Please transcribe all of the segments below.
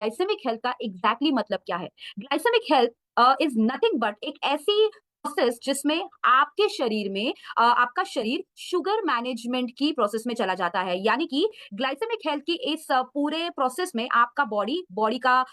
Glycaemic health का exactly मतलब क्या है। Glycemic health is nothing but एक ऐसी प्रोसेस जिसमें आपके शरीर में आपका शरीर शुगर मैनेजमेंट की प्रोसेस में चला जाता है। यानी कि ग्लाइसेमिक हेल्थ की इस पूरे प्रोसेस में आपका बॉडी बॉडी का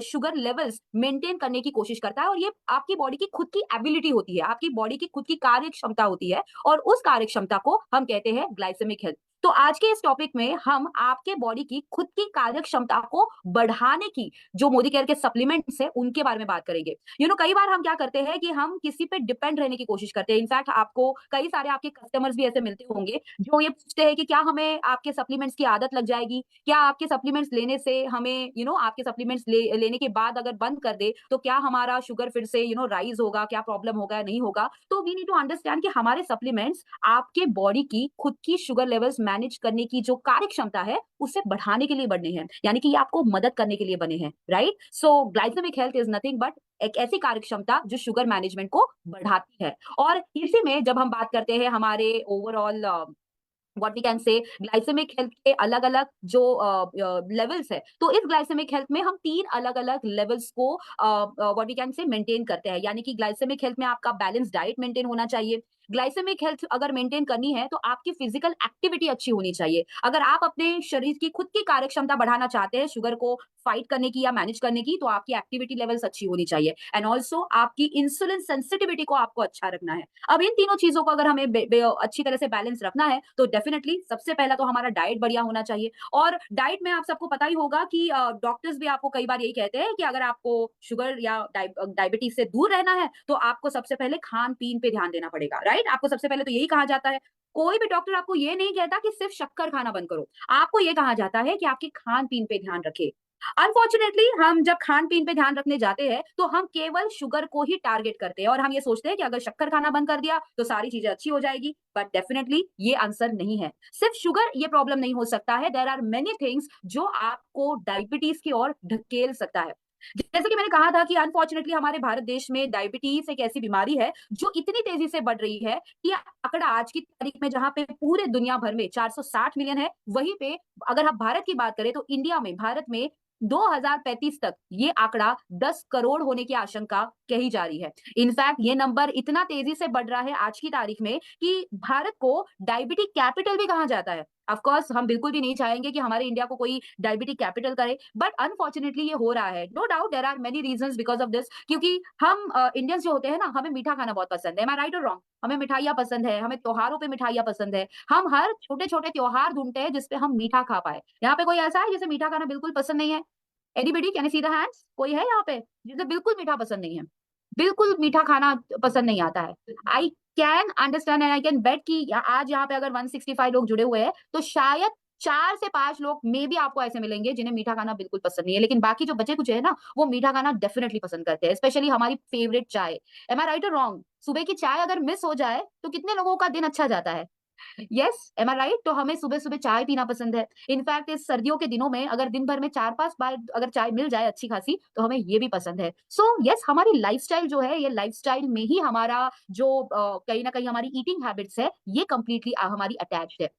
शुगर लेवल्स मेंटेन करने की कोशिश करता है, और ये आपकी बॉडी की खुद की एबिलिटी होती है, आपकी बॉडी की खुद की कार्य क्षमता होती है, और उस कार्य क्षमता को हम कहते हैं ग्लाइसेमिक हेल्थ। तो आज के इस टॉपिक में हम आपके बॉडी की खुद की कार्य क्षमता को बढ़ाने की जो मोदी केयर के सप्लीमेंट्स है उनके बारे में बात करेंगे। कई बार हम क्या करते हैं कि हम किसी पे डिपेंड रहने की कोशिश करते हैं। इनफैक्ट आपको कई सारे आपके कस्टमर्स भी ऐसे मिलते होंगे जो ये पूछते हैं कि क्या हमें आपके सप्लीमेंट्स की आदत लग जाएगी, क्या आपके सप्लीमेंट्स लेने से हमें आपके सप्लीमेंट्स लेने के बाद अगर बंद कर दे तो क्या हमारा शुगर फिर से राइज होगा, क्या प्रॉब्लम होगा या नहीं होगा। तो वी नीड टू अंडरस्टैंड कि हमारे सप्लीमेंट्स आपके बॉडी की खुद की शुगर लेवल्स मैनेज करने की जो कार्य क्षमता है उसे बढ़ाने के लिए बने हैं, यानी कि ये आपको मदद करने के लिए बने हैं, right. So glycemic health is nothing but एक ऐसी कार्य क्षमता जो शुगर मैनेजमेंट को बढ़ाती है। और इसी में जब हम बात करते हैं हमारे overall what we can say glycemic health के अलग अलग जो लेवल्स है, तो इस ग्लाइसेमिक हेल्थ में हम तीन अलग अलग लेवल्स को what we can say maintain करते हैं। यानी कि ग्लाइसेमिक हेल्थ में आपका बैलेंस डाइट मेंटेन होना चाहिए। ग्लाइसेमिक हेल्थ अगर मेंटेन करनी है तो आपकी फिजिकल एक्टिविटी अच्छी होनी चाहिए। अगर आप अपने शरीर की खुद की कार्य क्षमता बढ़ाना चाहते हैं शुगर को फाइट करने की या मैनेज करने की, तो आपकी एक्टिविटी लेवल्स अच्छी होनी चाहिए, एंड ऑल्सो आपकी इंसुलिन सेंसिटिविटी को आपको अच्छा रखना है। अब इन तीनों चीजों को अगर हमें अच्छी तरह से बैलेंस रखना है तो डेफिनेटली सबसे पहला तो हमारा डाइट बढ़िया होना चाहिए। और डाइट में आप सबको पता ही होगा कि डॉक्टर्स भी आपको कई बार यही कहते हैं कि अगर आपको शुगर या डायबिटीज से दूर रहना है तो आपको सबसे पहले खान पीन पे ध्यान देना पड़ेगा, राइट। आपको सबसे पहले तो यही कहा जाता है। कोई भी डॉक्टर आपको ये नहीं कहता कि सिर्फ शक्कर खाना बंद करो, आपको ये कहा जाता है कि आपके खान पीन पे ध्यान रखे। अनफॉर्चुनेटली हम जब खान पीन पे ध्यान रखने जाते हैं तो हम केवल शुगर को ही टारगेट करते हैं, और हम ये सोचते हैं कि अगर शक्कर खाना बंद कर दिया तो सारी चीजें अच्छी हो जाएगी, बट डेफिनेटली ये आंसर नहीं है। सिर्फ शुगर ये प्रॉब्लम नहीं हो सकता है, देयर आर मेनी थिंग्स जो आपको डायबिटीज की ओर ढकेल सकता है। जैसे कि मैंने कहा था कि अनफॉर्चुनेटली हमारे भारत देश में डायबिटीज एक ऐसी बीमारी है जो इतनी तेजी से बढ़ रही है कि आंकड़ा आज की तारीख में जहां पे पूरे दुनिया भर में 460 मिलियन है, वहीं पे अगर आप भारत की बात करें तो इंडिया में भारत में 2035 तक ये आंकड़ा 10 करोड़ होने की आशंका कही जा रही है। इनफैक्ट ये नंबर इतना तेजी से बढ़ रहा है आज की तारीख में कि भारत को डायबिटिक कैपिटल भी कहा जाता है। ऑफ कोर्स हम बिल्कुल भी नहीं चाहेंगे कि हमारे इंडिया को कोई डायबिटिक कैपिटल करे, बट अनफॉर्चुनेटली ये हो रहा है। No doubt there are many reasons because of this, क्योंकि हम इंडियंस जो होते हैं ना, हमें मीठा खाना बहुत पसंद है। एम आई राइट और रॉन्ग? हमें मिठाइयाँ पसंद है, हमें त्योहारों पे मिठाइयाँ पसंद है, हम हर छोटे छोटे त्योहार ढूंढते हैं जिसपे हम मीठा खा पाए। यहाँ पे कोई ऐसा है जिसे मीठा खाना बिल्कुल पसंद नहीं है? Anybody can see the hands? कोई है यहाँ पे जिसे बिल्कुल मीठा पसंद नहीं है, बिल्कुल मीठा खाना पसंद नहीं आता है? I can understand and I can bet कि आज यहाँ पे अगर 165 लोग जुड़े हुए हैं तो शायद 4 से 5 लोग मे भी आपको ऐसे मिलेंगे जिन्हें मीठा खाना बिल्कुल पसंद नहीं है, लेकिन बाकी जो बचे कुछ है ना, वो मीठा खाना डेफिनेटली पसंद करते हैं, स्पेशली हमारी फेवरेट चाय। एम आई राइट और रॉन्ग? सुबह की चाय अगर मिस हो जाए तो कितने लोगों का दिन अच्छा जाता है? यस, एम आई राइट? तो हमें सुबह सुबह चाय पीना पसंद है। इनफैक्ट इस सर्दियों के दिनों में अगर दिन भर में 4-5 बार अगर चाय मिल जाए अच्छी खासी तो हमें ये भी पसंद है। सो यस, हमारी लाइफस्टाइल जो है, ये लाइफस्टाइल में ही हमारा जो कहीं ना कहीं हमारी ईटिंग हैबिट्स है ये कंप्लीटली हमारी अटैच्ड है।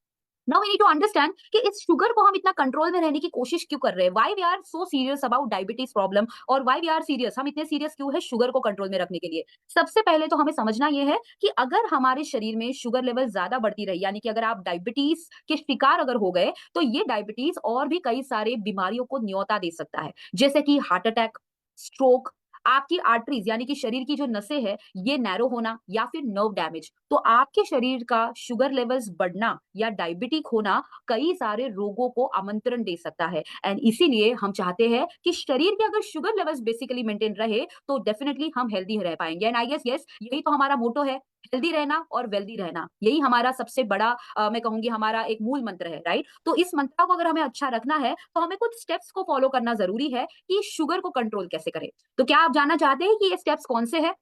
Now we need to understand कि इस शुगर को हम इतना कंट्रोल में रहने की कोशिश क्यों कर रहे हैं, why we are so serious about diabetes problem, और व्हाई वी आर सीरियस, हम इतने सीरियस क्यों है शुगर को कंट्रोल में रखने के लिए। सबसे पहले तो हमें समझना यह है कि अगर हमारे शरीर में शुगर लेवल ज्यादा बढ़ती रही, यानी कि अगर आप डायबिटीज के शिकार अगर हो गए, तो ये डायबिटीज और भी कई सारे बीमारियों को न्योता दे सकता है, जैसे कि हार्ट अटैक, स्ट्रोक, आपकी आर्टरीज यानी कि शरीर की जो नसें हैं ये नैरो होना, या फिर नर्व डैमेज। तो आपके शरीर का शुगर लेवल्स बढ़ना या डायबिटिक होना कई सारे रोगों को आमंत्रण दे सकता है, एंड इसीलिए हम चाहते हैं कि शरीर के अगर शुगर लेवल्स बेसिकली मेंटेन रहे तो डेफिनेटली हम हेल्दी रह पाएंगे। एंड आई गेस यस, यही तो हमारा मोटो है, हेल्दी रहना और वेल्दी रहना, यही हमारा सबसे बड़ा मैं कहूंगी हमारा एक मूल मंत्र है, राइट। तो इस मंत्र को अगर हमें अच्छा रखना है तो हमें कुछ स्टेप्स को फॉलो करना जरूरी है कि शुगर को कंट्रोल कैसे करें। तो क्या आप जानना चाहते हैं कि ये स्टेप्स कौन से हैं?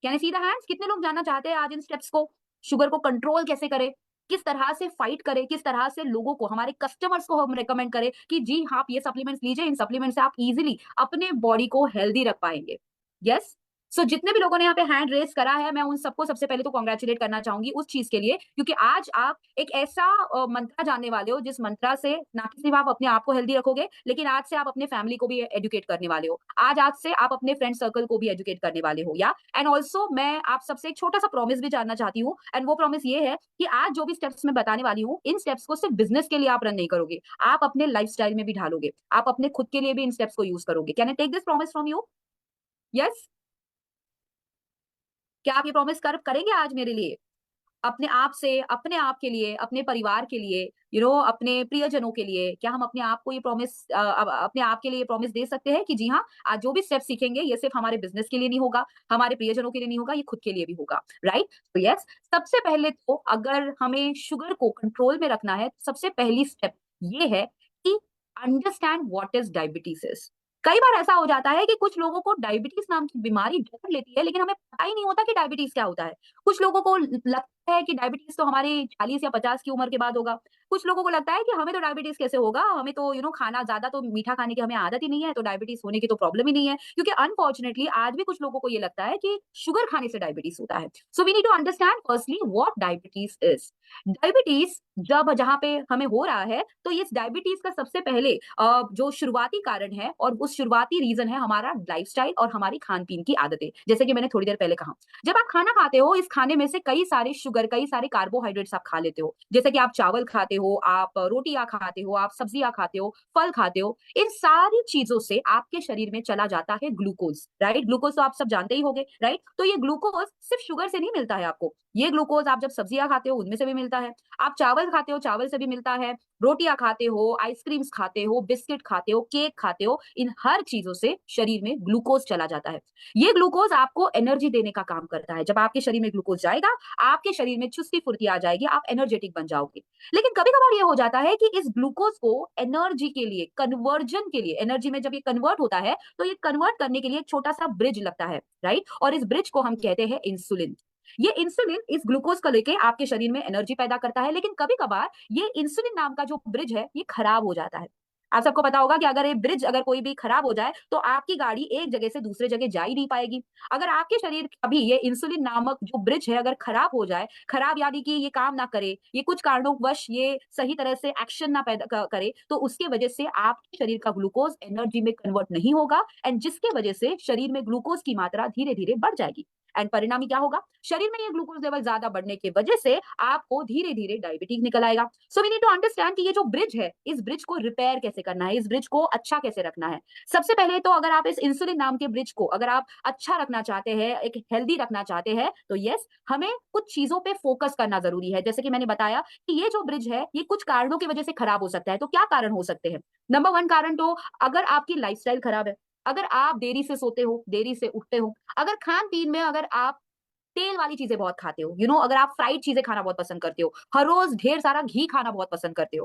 Can I see the hands? कितने लोग जानना चाहते हैं आज इन स्टेप्स को? शुगर को कंट्रोल कैसे करें, किस तरह से फाइट करें, किस तरह से लोगों को, हमारे कस्टमर्स को हम रेकमेंड करें कि जी हाँ, आप ये सप्लीमेंट्स लीजिए, इन सप्लीमेंट से आप इजीली अपने बॉडी को हेल्दी रख पाएंगे। यस। जितने भी लोगों ने यहाँ पे हैंड रेस करा है, मैं उन सबको सबसे पहले तो कांग्रेचुलेट करना चाहूंगी उस चीज के लिए, क्योंकि आज आप एक ऐसा मंत्रा जानने वाले हो जिस मंत्रा से ना कि सिर्फ आप अपने आप को हेल्दी रखोगे, लेकिन आज से आप अपने फैमिली को भी एजुकेट करने वाले हो। आज से आप अपने फ्रेंड सर्कल को भी एजुकेट करने वाले हो। या एंड ऑल्सो मैं आप सबसे एक छोटा सा प्रॉमिस भी जानना चाहती हूँ, एंड वो प्रॉमिस ये है कि आज जो भी स्टेप्स मैं बताने वाली हूँ, इन स्टेप्स को सिर्फ बिजनेस के लिए आप रन नहीं करोगे, आप अपने लाइफस्टाइल में भी ढालोगे, आप अपने खुद के लिए भी इन स्टेप्स को यूज करोगे। Can I take this promise from you? Yes? क्या आप ये प्रॉमिस करेंगे आज मेरे लिए, अपने आप से, अपने आप के लिए, अपने परिवार के लिए, अपने प्रियजनों के लिए? क्या हम अपने आप को ये प्रॉमिस, अपने आप के लिए ये प्रॉमिस दे सकते हैं कि जी हाँ, आज जो भी स्टेप सीखेंगे ये सिर्फ हमारे बिजनेस के लिए नहीं होगा, हमारे प्रियजनों के लिए नहीं होगा, ये खुद के लिए भी होगा, राइट? तो यस, सबसे पहले तो अगर हमें शुगर को कंट्रोल में रखना है, तो सबसे पहली स्टेप ये है कि अंडरस्टैंड व्हाट इज डायबिटीज। कई बार ऐसा हो जाता है कि कुछ लोगों को डायबिटीज नाम की बीमारी जकड़ लेती है, लेकिन हमें पता ही नहीं होता कि डायबिटीज क्या होता है। कुछ लोगों को लगता है कि डायबिटीज तो हमारे 40 या 50 की उम्र के बाद होगा। कुछ लोगों को लगता है कि हमें तो डायबिटीज कैसे होगा, हमें तो खाना ज्यादा, तो मीठा खाने की हमें आदत ही नहीं है, तो डायबिटीज होने की तो प्रॉब्लम ही नहीं है। क्योंकि अनफॉर्चुनेटली आज भी कुछ लोगों को ये लगता है कि शुगर खाने से डायबिटीज होता है। So we need to understand firstly what diabetes is. Diabetes जब जहां पे हमें हो रहा है, तो इस डायबिटीज का सबसे पहले जो शुरुआती कारण है और उस शुरुआती रीजन है हमारा लाइफस्टाइल और हमारी खान पीन की आदतें। जैसे कि मैंने थोड़ी देर पहले कहा, जब आप खाना खाते हो, इस खाने में से कई सारे शुगर, कई सारे कार्बोहाइड्रेट्स आप खा लेते हो। जैसे कि आप चावल खाते हो, आप रोटियां खाते हो, आप सब्जियां खाते हो, फल खाते हो। इन सारी चीजों से आपके शरीर में चला जाता है ग्लूकोज, राइट? ग्लूकोज तो आप सब जानते ही होंगे, राइट? तो ये ग्लूकोज सिर्फ शुगर से नहीं मिलता है आपको, ये ग्लूकोज आप जब सब्जियां खाते हो उनमें से भी मिलता है, आप चावल खाते हो चावल से भी मिलता है, रोटियां खाते हो, आइसक्रीम्स खाते हो, बिस्किट खाते हो, केक खाते हो, इन हर चीजों से शरीर में ग्लूकोज चला जाता है। ये ग्लूकोज आपको एनर्जी देने का काम करता है। जब आपके शरीर में ग्लूकोज जाएगा, आपके शरीर में चुस्ती फुर्ती आ जाएगी, आप एनर्जेटिक बन जाओगे। लेकिन कभी कभार ये हो जाता है कि इस ग्लूकोज को एनर्जी के लिए, कन्वर्जन के लिए, एनर्जी में जब ये कन्वर्ट होता है, तो ये कन्वर्ट करने के लिए एक छोटा सा ब्रिज लगता है, राइट? और इस ब्रिज को हम कहते हैं इंसुलिन। ये इंसुलिन इस ग्लूकोज को लेके आपके शरीर में एनर्जी पैदा करता है। लेकिन कभी कभार ये इंसुलिन नाम का जो ब्रिज है, ये खराब हो जाता है। आप सबको पता होगा कि अगर ये ब्रिज, अगर कोई भी खराब हो जाए, तो आपकी गाड़ी एक जगह से दूसरे जगह जा ही नहीं पाएगी। अगर आपके शरीर अभी ये इंसुलिन नामक जो ब्रिज है अगर खराब हो जाए, खराब यानी कि ये काम ना करे, ये कुछ कारणों ये सही तरह से एक्शन ना पैदा करे, तो उसके वजह से आपके शरीर का ग्लूकोज एनर्जी में कन्वर्ट नहीं होगा, एंड जिसके वजह से शरीर में ग्लूकोज की मात्रा धीरे धीरे बढ़ जाएगी। एंड परिणामी क्या होगा? शरीर में ये ग्लूकोज लेवल ज्यादा बढ़ने की वजह से आपको धीरे धीरे डायबिटीज निकल आएगा। So we need to understand कि ये जो ब्रिज है, इस ब्रिज को रिपेयर कैसे करना है, इस ब्रिज को अच्छा कैसे रखना है। सबसे पहले तो अगर आप इस इंसुलिन नाम के ब्रिज को अगर आप अच्छा रखना चाहते हैं, एक हेल्दी रखना चाहते हैं, तो यस, हमें कुछ चीजों पे फोकस करना जरूरी है। जैसे कि मैंने बताया कि ये जो ब्रिज है, ये कुछ कारणों की वजह से खराब हो सकता है। तो क्या कारण हो सकते हैं? नंबर वन कारण तो, अगर आपकी लाइफस्टाइल खराब है, अगर आप देरी से सोते हो, देरी से उठते हो, अगर खान पीन में अगर आप तेल वाली चीजें बहुत खाते हो, अगर आप फ्राइड चीजें खाना बहुत पसंद करते हो, हर रोज ढेर सारा घी खाना बहुत पसंद करते हो,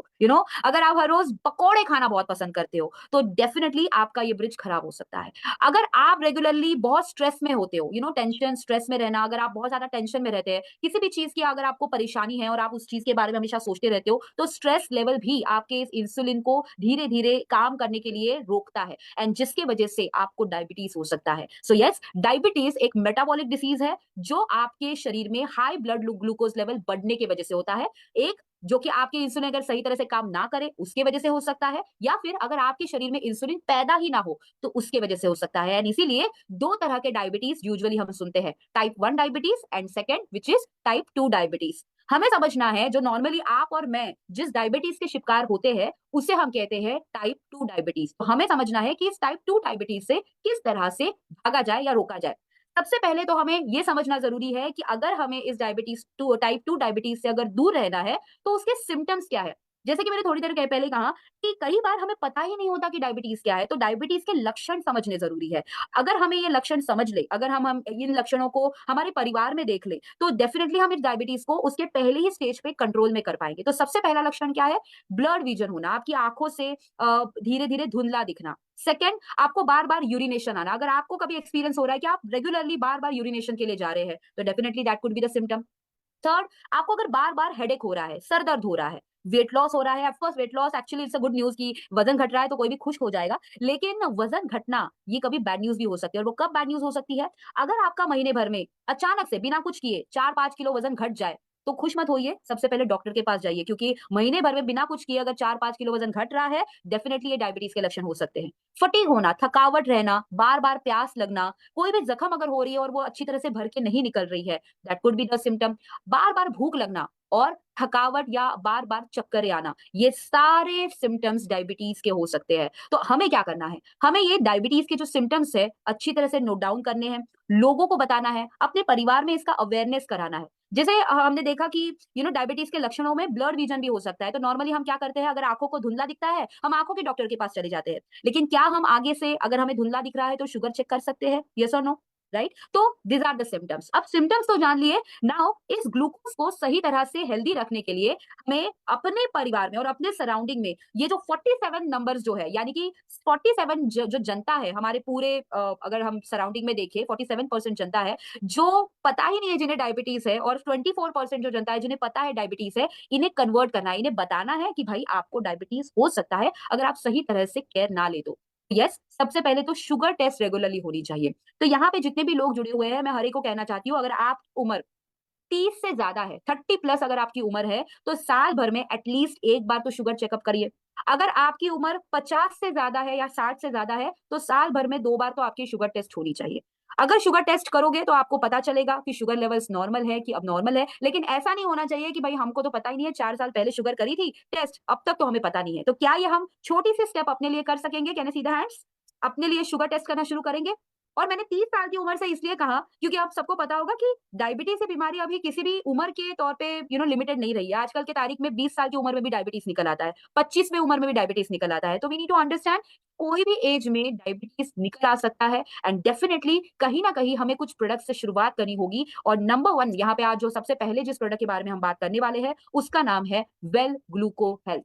अगर आप हर रोज पकोड़े खाना बहुत पसंद करते हो, तो डेफिनेटली आपका ये ब्रिज खराब हो सकता है। अगर आप रेगुलरली बहुत स्ट्रेस में होते हो, टेंशन, स्ट्रेस में रहना, अगर आप बहुत ज्यादा टेंशन में रहते हैं, किसी भी चीज की अगर आपको परेशानी है और आप उस चीज के बारे में हमेशा सोचते रहते हो, तो स्ट्रेस लेवल भी आपके इस इंसुलिन को धीरे धीरे काम करने के लिए रोकता है, एंड जिसकी वजह से आपको डायबिटीज हो सकता है। सो यस, डायबिटीज एक मेटाबॉलिक डिसीज है जो आपके शरीर में हाई ब्लड ग्लूकोज लेवल बढ़ने की वजह से होता है। एक, जो कि आपके इंसुलिन अगर सही तरह से काम ना करे उसके वजह से हो सकता है, या फिर अगर आपके शरीर में इंसुलिन पैदा ही ना हो तो उसके वजह से हो सकता है। एंड इसीलिए दो तरह के डायबिटीज यूजुअली हम सुनते हैं, type 1 diabetes and second which is type 2 diabetes. हमें समझना है जो नॉर्मली आप और मैं जिस डायबिटीज के शिकार होते हैं, उसे हम कहते हैं टाइप 2 डायबिटीज। तो हमें समझना है कि इस टाइप 2 डायबिटीज से किस तरह से भागा जाए या रोका जाए। सबसे पहले तो हमें यह समझना जरूरी है कि अगर हमें इस डायबिटीज टू टाइप 2 डायबिटीज से अगर दूर रहना है, तो उसके सिम्टम्स क्या है। जैसे कि मैंने थोड़ी देर पहले कहा कि कई बार हमें पता ही नहीं होता कि डायबिटीज क्या है, तो डायबिटीज के लक्षण समझने जरूरी है। अगर हमें ये लक्षण समझ ले, अगर हम इन लक्षणों को हमारे परिवार में देख ले, तो डेफिनेटली हम इस डायबिटीज को उसके पहले ही स्टेज पे कंट्रोल में कर पाएंगे। तो सबसे पहला लक्षण क्या है? ब्लड विजन होना, आपकी आंखों से धीरे धीरे धुंधला दिखना। सेकंड, आपको बार बार यूरिनेशन आना। अगर आपको कभी एक्सपीरियंस हो रहा है कि आप रेगुलरली बार बार यूरिनेशन के लिए जा रहे हैं, तो definitely that could be the symptom. Third, आपको अगर बार बार हेडेक हो रहा है, सर दर्द हो रहा है, वेट लॉस हो रहा है, of course weight loss actually it's a good news कि वजन घट रहा है तो कोई भी खुश हो जाएगा। लेकिन वजन घटना ये कभी बैड न्यूज़ भी हो सकती है, और वो कब बैड न्यूज़ हो सकती है? अगर आपका महीने भर में अचानक से बिना कुछ किए 4-5 किलो वजन घट जाए, तो खुश मत होइए, सबसे पहले डॉक्टर के पास जाइए, क्योंकि महीने भर में बिना कुछ किए अगर 4-5 किलो वजन घट रहा है, डेफिनिटली ये डायबिटीज के लक्षण हो सकते हैं। फटीग होना, थकावट रहना, बार-बार प्यास लगना, कोई भी जख्म अगर हो रही है और वो अच्छी तरह से भर के नहीं निकल रही है, that could be the symptom. बार-बार भूख लगना और थकावट या बार-बार चक्कर आना, ये सारे सिम्पटम्स डायबिटीज के हो सकते हैं। तो हमें क्या करना है? हमें ये डायबिटीज के जो सिम्पटम्स है अच्छी तरह से नोट डाउन करने हैं, लोगों को बताना है, अपने परिवार में इसका अवेयरनेस कराना है। जैसे हमने देखा कि डायबिटीज के लक्षणों में ब्लड विजन भी हो सकता है। तो नॉर्मली हम क्या करते हैं, अगर आंखों को धुंधला दिखता है, हम आंखों के डॉक्टर के पास चले जाते हैं। लेकिन क्या हम आगे से अगर हमें धुंधला दिख रहा है तो शुगर चेक कर सकते हैं? यस और नो? राइट? तो दीज आर द सिम्पटम्स। अब सिम्पटम्स तो जान लिए, नाउ इस ग्लूकोज को सही तरह से हेल्दी रखने के लिए हमें अपने परिवार में और अपने सराउंडिंग में ये जो 47 नंबर्स जो है, यानी कि 47 जो जनता है हमारे पूरे, अगर हम सराउंडिंग में देखें 47% जनता है जो पता ही नहीं है जिन्हें डायबिटीज है, और 24% जो जनता है जिन्हें पता है डायबिटीज है, इन्हें कन्वर्ट करना है, इन्हें बताना है कि भाई आपको डायबिटीज हो सकता है अगर आप सही तरह से केयर ना ले तो। यस, सबसे पहले तो शुगर टेस्ट रेगुलरली होनी चाहिए। तो यहाँ पे जितने भी लोग जुड़े हुए हैं, मैं हर एक को कहना चाहती हूँ, अगर आप उम्र 30 से ज्यादा है, 30 प्लस अगर आपकी उम्र है, तो साल भर में एटलीस्ट एक बार तो शुगर चेकअप करिए। अगर आपकी उम्र 50 से ज्यादा है या 60 से ज्यादा है, तो साल भर में 2 बार तो आपकी शुगर टेस्ट होनी चाहिए। अगर शुगर टेस्ट करोगे तो आपको पता चलेगा कि शुगर लेवल्स नॉर्मल है कि अबनॉर्मल है, लेकिन ऐसा नहीं होना चाहिए कि भाई हमको तो पता ही नहीं है, 4 साल पहले शुगर करी थी टेस्ट, अब तक तो हमें पता नहीं है। तो क्या ये हम छोटी सी स्टेप अपने लिए कर सकेंगे? Can I see the hands? अपने लिए शुगर टेस्ट करना शुरू करेंगे। और मैंने 30 साल की उम्र से इसलिए कहा क्योंकि आप सबको पता होगा कि डायबिटीज की बीमारी अभी किसी भी उम्र के तौर पे लिमिटेड नहीं रही है। आजकल के तारीख में 20 साल की उम्र में भी डायबिटीज निकल आता है, 25वें उम्र में भी डायबिटीज निकल आता है। तो वी नीड टू अंडरस्टैंड, कोई भी एज में डायबिटीज निकल आ सकता है, एंड डेफिनेटली कहीं ना कहीं हमें कुछ प्रोडक्ट से शुरुआत करनी होगी। और नंबर वन यहाँ पे आज जो सबसे पहले जिस प्रोडक्ट के बारे में हम बात करने वाले हैं, उसका नाम है वेल ग्लूको हेल्थ।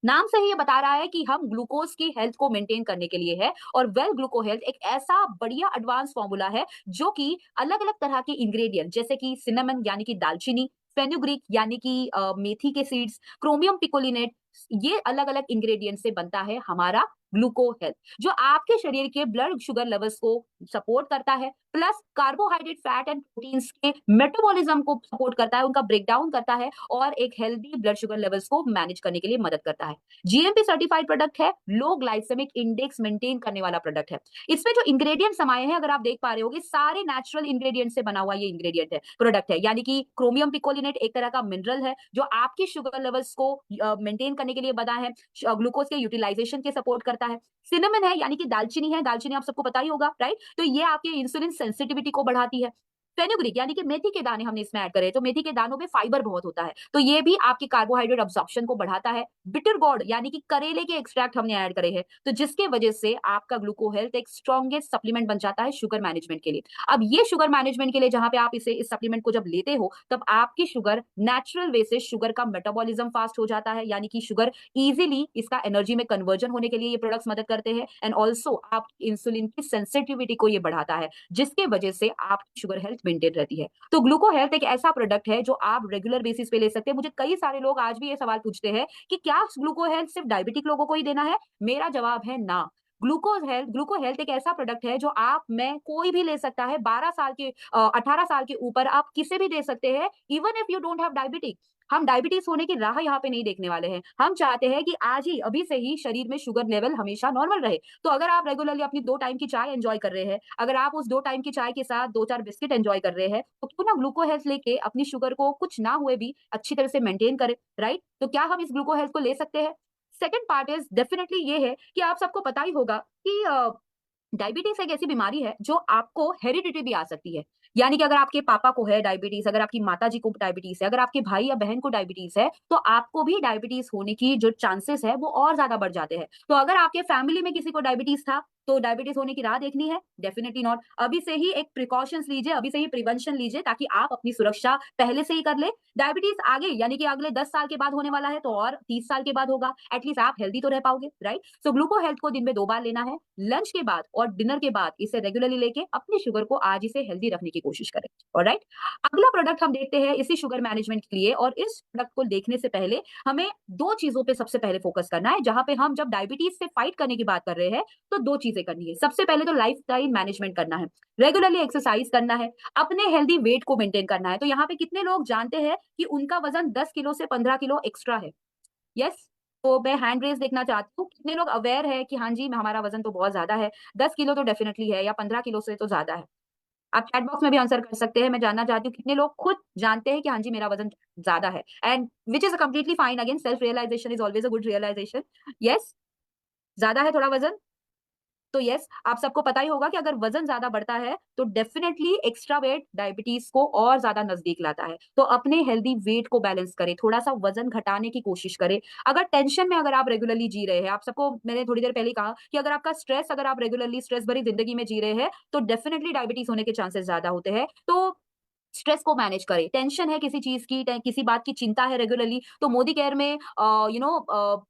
नाम से ही ये बता रहा है कि हम ग्लूकोज की हेल्थ को मेंटेन करने के लिए है, और वेल ग्लूको हेल्थ एक ऐसा बढ़िया एडवांस फॉर्मूला है जो कि अलग अलग तरह के इंग्रेडिएंट जैसे कि सिनेमन यानी कि दालचीनी, फेनुग्रीक यानी कि मेथी के सीड्स, क्रोमियम पिकोलिनेट, ये अलग अलग इंग्रेडिएंट से बनता है हमारा ग्लूको हेल्थ, जो आपके शरीर के ब्लड शुगर लेवल्स को सपोर्ट करता है, plus carbohydrate, fat and proteins के मेटाबॉलिज्म को सपोर्ट करता है, उनका ब्रेकडाउन करता है, और एक हेल्दी ब्लड शुगर लेवल्स को मैनेज करने के लिए मदद करता है। जीएमपी सर्टिफाइड प्रोडक्ट है, लो ग्लाइसेमिक इंडेक्स मेंटेन करने वाला प्रोडक्ट है। इसमें जो इंग्रेडिएंट समाये हैं, अगर आप देख पा रहे होगे, सारे नेचुरल इंग्रेडिएंट से बना हुआ ये इंग्रेडिएंट है, प्रोडक्ट है, यानी कि क्रोमियम पिकोलिनेट एक तरह का मिनरल है जो आपकी शुगर लेवल्स को मेंटेन करने के लिए बना है, ग्लूकोज के यूटिलाइजेशन के सपोर्ट करता है। सिनेमन है यानी कि दालचीनी है, दालचीनी आप सबको पता ही होगा, राइट? तो ये आपके इंसुलिन सेंसिटिविटी को बढ़ाती है। फेनुग्रीक यानी कि मेथी के दाने हमने इसमें ऐड करे, तो मेथी के दानों में फाइबर बहुत होता है, तो ये भी आपके कार्बोहाइड्रेट अब्जॉर्प्शन को बढ़ाता है। बिटर गॉर्ड यानी कि करेले के एक्सट्रैक्ट हमने ऐड करे हैं, तो जिसके वजह से आपका ग्लूको हेल्थ एक स्ट्रॉन्गेस्ट सप्लीमेंट बन जाता है शुगर मैनेजमेंट के लिए। अब ये शुगर मैनेजमेंट के लिए जहां पे आप इस सप्लीमेंट को जब लेते हो, तब आपकी शुगर नेचुरल वे से, शुगर का मेटाबॉलिज्म फास्ट हो जाता है, यानी कि शुगर इजीली इसका एनर्जी में कन्वर्जन होने के लिए ये प्रोडक्ट्स मदद करते हैं, एंड ऑल्सो आप इंसुलिन की सेंसिटिविटी को ये बढ़ाता है, जिसके वजह से आपकी शुगर हेल्थ मेंटेन रहती है। तो ग्लूको हेल्थ एक ऐसा प्रोडक्ट है जो आप रेगुलर बेसिस पे ले सकते हैं। मुझे कई सारे लोग आज भी ये सवाल पूछते हैं कि क्या ग्लूको हेल्थ सिर्फ डायबिटिक लोगों को ही देना है? मेरा जवाब है ना। ग्लूको हेल्थ एक ऐसा प्रोडक्ट है जो आप, मैं, कोई भी ले सकता है। 12 साल के 18 साल के ऊपर आप किसे भी दे सकते हैं, even if you don't have diabetic. हम डायबिटीज होने की राह यहाँ पे नहीं देखने वाले हैं, हम चाहते हैं कि आज ही, अभी से ही शरीर में शुगर लेवल हमेशा नॉर्मल रहे। तो अगर आप रेगुलरली अपनी 2 टाइम की चाय एंजॉय कर रहे हैं, अगर आप उस 2 टाइम की चाय के साथ 2-4 बिस्किट एंजॉय कर रहे हैं, तो क्यों ना ग्लूको हेल्थ लेके अपनी शुगर को कुछ ना हुए भी अच्छी तरह से मेंटेन करें, राइट? तो क्या हम इस ग्लूको हेल्थ को ले सकते हैं? सेकंड पार्ट इज डेफिनेटली ये है कि आप सबको पता ही होगा कि डायबिटीज एक ऐसी बीमारी है जो आपको हेरिडिटी भी आ सकती है। यानी कि अगर आपके पापा को है डायबिटीज, अगर आपकी माताजी को डायबिटीज है, अगर आपके भाई या बहन को डायबिटीज है, तो आपको भी डायबिटीज होने की जो चांसेस है वो और ज्यादा बढ़ जाते हैं। तो अगर आपके फैमिली में किसी को डायबिटीज था, तो डायबिटीज होने की राह देखनी है? Definitely not. अभी से ही एक प्रिकॉशंस लीजिए, अभी से ही प्रिवेंशन लीजिए ताकि आप अपनी सुरक्षा पहले से ही कर ले। डायबिटीज आगे यानी कि अगले 10 साल के बाद होने वाला है तो और 30 साल के बाद होगा। एटलीस्ट आप हेल्दी तो रह पाओगे, राइट? सो ग्लूको हेल्थ को दिन में 2 बार लेना है, लंच के बाद और डिनर के बाद इसे रेगुलरली लेके अपनी शुगर को आज ही से हेल्दी रखने की कोशिश करें। ऑलराइट? अगला प्रोडक्ट हम देखते हैं इसी शुगर मैनेजमेंट के लिए, और इस प्रोडक्ट को देखने से पहले हमें 2 चीजों पे सबसे पहले फोकस करना है। जहां पे हम जब डायबिटीज से फाइट करने की बात कर रहे हैं तो 2 चीजें करनी है। सबसे पहले तो लाइफस्टाइल मैनेजमेंट करना है, रेगुलरली एक्सरसाइज करना है, अपने हेल्दी वेट को मेंटेन करना है। तो यहाँ पे कितने लोग जानते हैं कि उनका वजन 10 किलो से 15 किलो एक्स्ट्रा है? यस? तो मैं हैंड रेज देखना चाहती हूँ, कितने लोग अवेयर है कि हाँ जी, हमारा वजन तो बहुत ज्यादा है, 10 किलो तो डेफिनेटली है या 15 किलो से तो ज्यादा है। आप चैट बॉक्स में भी आंसर कर सकते हैं। मैं जानना चाहती हूँ कितने लोग खुद जानते हैं कि हाँ जी, मेरा वजन ज्यादा है, and which is completely fine. Again, self realisation is always a good realisation. Yes? ज्यादा है थोड़ा वजन? तो यस, आप सबको पता ही होगा कि अगर वजन ज्यादा बढ़ता है तो डेफिनेटली एक्स्ट्रा वेट डायबिटीज को और ज्यादा नजदीक लाता है। तो अपने हेल्दी वेट को बैलेंस करें, थोड़ा सा वजन घटाने की कोशिश करें। अगर टेंशन में अगर आप रेगुलरली जी रहे हैं, आप सबको मैंने थोड़ी देर पहले ही कहा कि अगर आपका स्ट्रेस, अगर आप रेगुलरली स्ट्रेस भरी जिंदगी में जी रहे हैं तो डेफिनेटली डायबिटीज होने के चांसेस ज्यादा होते हैं। तो स्ट्रेस को मैनेज करें। टेंशन है किसी चीज की, किसी बात की चिंता है रेगुलरली, तो मोदी केयर में